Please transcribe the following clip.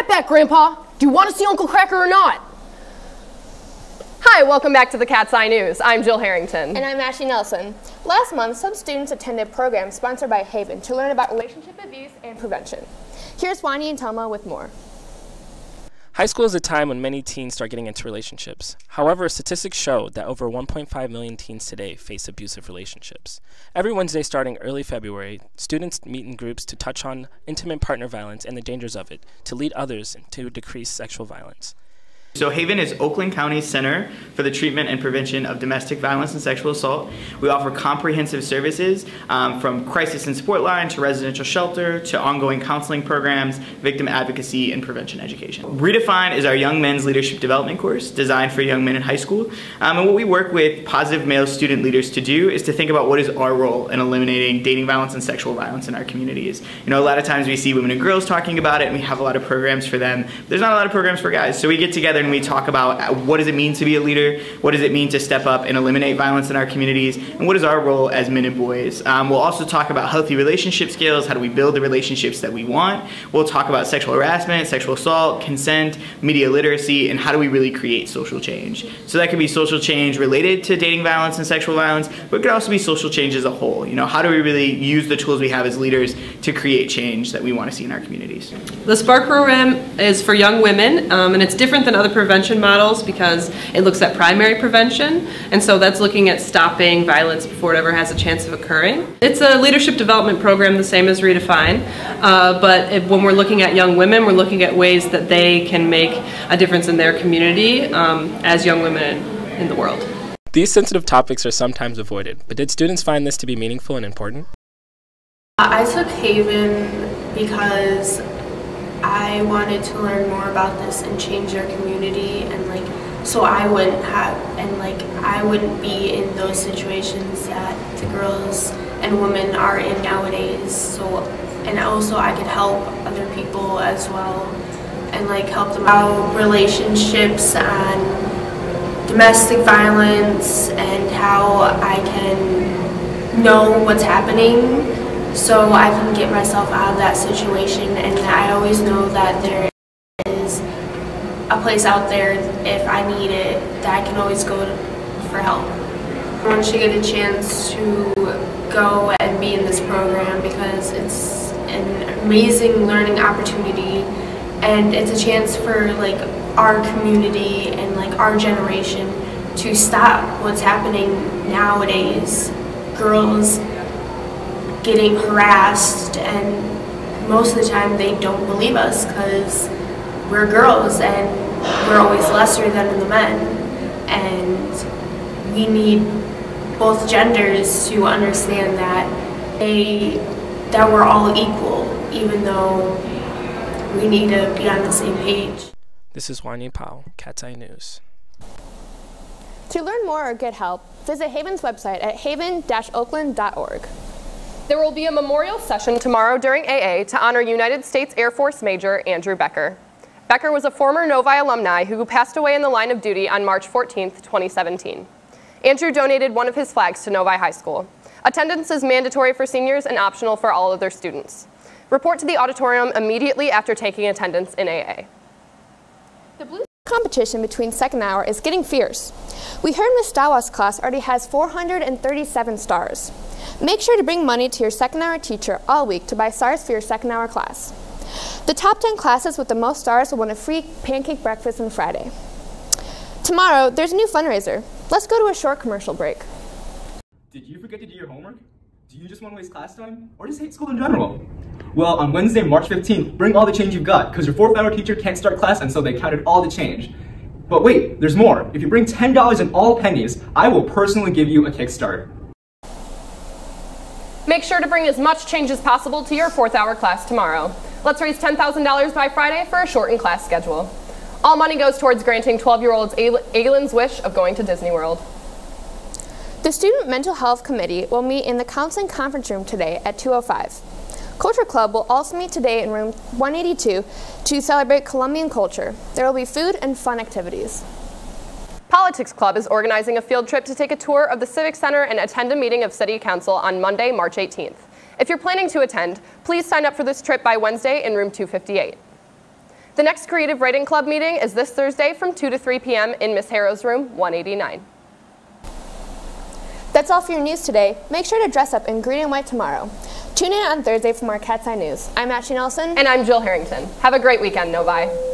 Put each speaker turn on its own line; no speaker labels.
at that, Grandpa. Do you want to see Uncle Cracker or not?
Hi, welcome back to the Cat's Eye News. I'm Jill Harrington.
And I'm Ashley Nelson. Last month, some students attended programs sponsored by Haven to learn about relationship abuse and prevention. Here's Wani and Thelma with more.
High school is a time when many teens start getting into relationships. However, statistics show that over 1.5 million teens today face abusive relationships. Every Wednesday starting early February, students meet in groups to touch on intimate partner violence and the dangers of it, to lead others to decrease sexual violence.
So Haven is Oakland County's Center for the Treatment and Prevention of Domestic Violence and Sexual Assault. We offer comprehensive services from crisis and support line to residential shelter to ongoing counseling programs, victim advocacy, and prevention education. Redefine is our young men's leadership development course designed for young men in high school. And what we work with positive male student leaders to do is to think about what is our role in eliminating dating violence and sexual violence in our communities. You know, a lot of times we see women and girls talking about it and we have a lot of programs for them. But there's not a lot of programs for guys. So we get together and we talk about what does it mean to be a leader, what does it mean to step up and eliminate violence in our communities, and what is our role as men and boys. We'll also talk about healthy relationship skills, how do we build the relationships that we want. We'll talk about sexual harassment, sexual assault, consent, media literacy, and how do we really create social change. So that could be social change related to dating violence and sexual violence, but it could also be social change as a whole. You know, how do we really use the tools we have as leaders to create change that we want to see in our communities.
The Spark program is for young women, and it's different than other prevention models because it looks at primary prevention, and so that's looking at stopping violence before it ever has a chance of occurring. It's a leadership development program the same as Redefine, but when we're looking at young women, we're looking at ways that they can make a difference in their community as young women in the world.
These sensitive topics are sometimes avoided, but did students find this to be meaningful and important?
I took Haven because I wanted to learn more about this and change their community, and so I wouldn't have, I wouldn't be in those situations that the girls and women are in nowadays. And also I could help other people as well, and help them out relationships and domestic violence and how I can know what's happening, so I can get myself out of that situation, and I always know that there is a place out there if I need it that I can always go for help. I want you to get a chance to go and be in this program because it's an amazing learning opportunity, and it's a chance for our community and our generation to stop what's happening nowadays. Girls getting harassed, and most of the time they don't believe us because we're girls and we're always lesser than the men, and we need both genders to understand that we're all equal, even though we need to be on the same page.
This is Wanya Powell, Cat's Eye News.
To learn more or get help, visit Haven's website at haven-oakland.org.
There will be a memorial session tomorrow during AA to honor United States Air Force Major Andrew Becker. Becker was a former Novi alumni who passed away in the line of duty on March 14, 2017. Andrew donated one of his flags to Novi High School. Attendance is mandatory for seniors and optional for all other students. Report to the auditorium immediately after taking attendance in AA.
The Blues competition between second hour is getting fierce. We heard Ms. Stawa's class already has 437 stars. Make sure to bring money to your second hour teacher all week to buy stars for your second hour class. The top 10 classes with the most stars will win a free pancake breakfast on Friday. Tomorrow, there's a new fundraiser. Let's go to a short commercial break.
Did you forget to do your homework? Do you just want to waste class time? Or just hate school in general? Well, on Wednesday, March 15th, bring all the change you've got, because your fourth hour teacher can't start class until they counted all the change. But wait, there's more. If you bring $10 in all pennies, I will personally give you a kickstart.
Make sure to bring as much change as possible to your fourth hour class tomorrow. Let's raise $10,000 by Friday for a shortened class schedule. All money goes towards granting 12-year-olds Aylin's wish of going to Disney World.
The Student Mental Health Committee will meet in the Counseling Conference Room today at 2:05. Culture Club will also meet today in room 182 to celebrate Colombian culture. There will be food and fun activities.
Politics Club is organizing a field trip to take a tour of the Civic Center and attend a meeting of City Council on Monday, March 18th. If you're planning to attend, please sign up for this trip by Wednesday in room 258. The next Creative Writing Club meeting is this Thursday from 2 to 3 p.m. in Miss Harrow's room, 189.
That's all for your news today. Make sure to dress up in green and white tomorrow. Tune in on Thursday for more Cat's Eye News. I'm Ashley Nelson.
And I'm Jill Harrington. Have a great weekend, Novi.